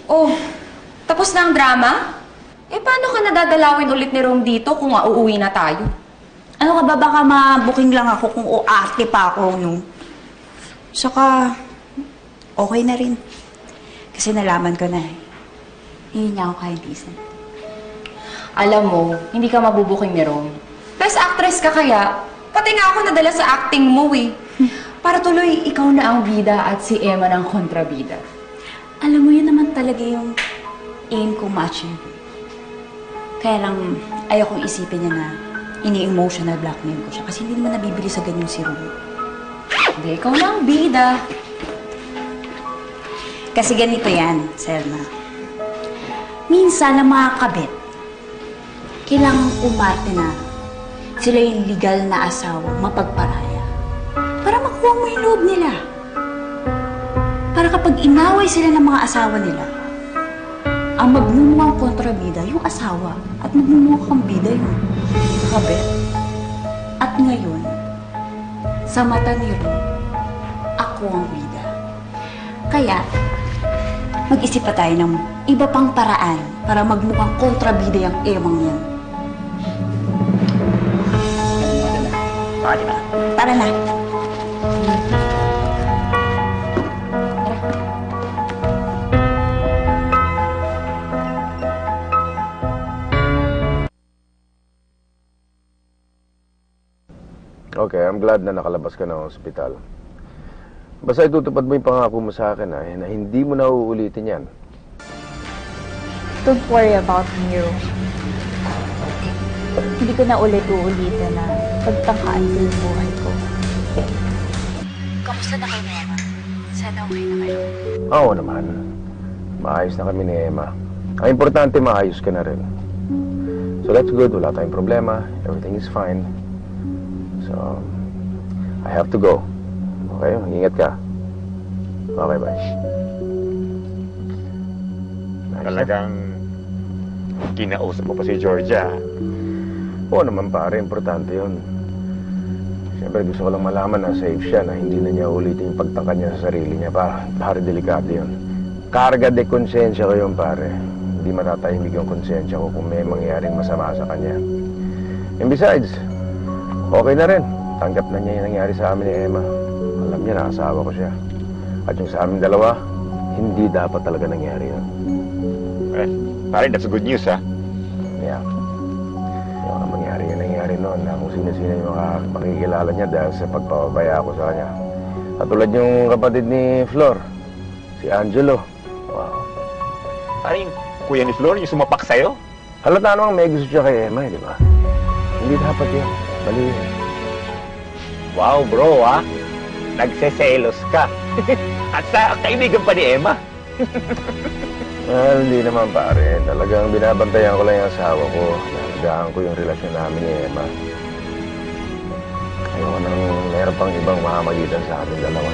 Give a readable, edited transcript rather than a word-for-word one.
Oh, tapos na ang drama? Eh, paano ka nadadalawin ulit ni Rome dito kung uuwi na tayo? Ano ka ba, baka ma-booking lang ako kung uarte pa ako, no? Saka, okay na rin. Kasi nalaman ko na eh. Hindi niya ako kaya decent. Alam mo, hindi ka mabubuking ni Rome. Best actress ka kaya, pati nga ako nadala sa acting mo eh. Para tuloy, ikaw na ang bida at si Emma ng kontrabida. Alam mo, yun naman talaga yung aim ko ma-achieve. Kaya lang, ayaw kong isipin niya na ini-emotional blackmail ko siya. Kasi hindi naman nabibili sa ganyan si Rome. Hindi, ikaw na ang bida. Kasi ganito yan, Selma. Minsan, ang mga kabit, kailangang umarte na sila yung legal na asawa, mapagparaya. Para makuha mo yung loob nila. Para kapag inaway sila ng mga asawa nila, ang magmumukhang kontrabida yung asawa at magmumukhang bida yung kabit. At ngayon, sa mata ni Ron, ako ang bida. Kaya, mag-isip pa tayo ng iba pang paraan para magmukhang kontrabida yung emang yan. O, diba? Tara na. Okay, I'm glad na nakalabas ka ng ospital. Basta itutupad mo yung pangako mo sa akin na hindi mo na uulitin yan. Don't worry about me, Rome. Hindi ko na ulit-uulitin na pagtangkaan ko yung buhay ko. Kamusta na kayo, Emma? Sana okay na kayo. Oo naman. Maayos na kami ni Emma. Ang importante, maayos ka na rin. So that's good. Wala tayong problema. Everything is fine. So, I have to go. Okay? Ingat ka. Okay, bye. Talagang kinausap mo pa si Georgia. Oo naman pare, importante yun. Siyempre gusto ko lang malaman na safe siya, na hindi na niya ulitin yung pagtangka niya sa sarili niya. Pare, delikado yun. Karga de konsensya ko yun pare. Hindi matatahimik yung konsensya ko kung may mangyaring masama sa kanya. And besides, okay na rin. Tanggap na niya yung nangyari sa amin ni Emma. Alam niya na asawa ko siya. At yung sa amin dalawa, hindi dapat talaga nangyari yun. Eh, pare, that's good news, ha? Yeah. Yung mangyari yung nangyari noon na kung sino-sino yung makikilala niya dahil sa pagpapabaya ko sa kanya. At tulad yung kapatid ni Flor, si Angelo. Wow. Pare, yung kuya ni Flor, yung sumapak sa'yo? Halata namang may gusto siya kay Emma, di ba? Hindi dapat yun. Mali yun. Wow, bro, ha? Nagseselos ka. At sa kaibigan pa ni Emma. Hindi naman pare. Talagang binabantayan ko lang yung asawa ko. Nalagaan ko yung relasyon namin ni Emma. Ayoko nang meron pang ibang makamagitan sa ating dalawa.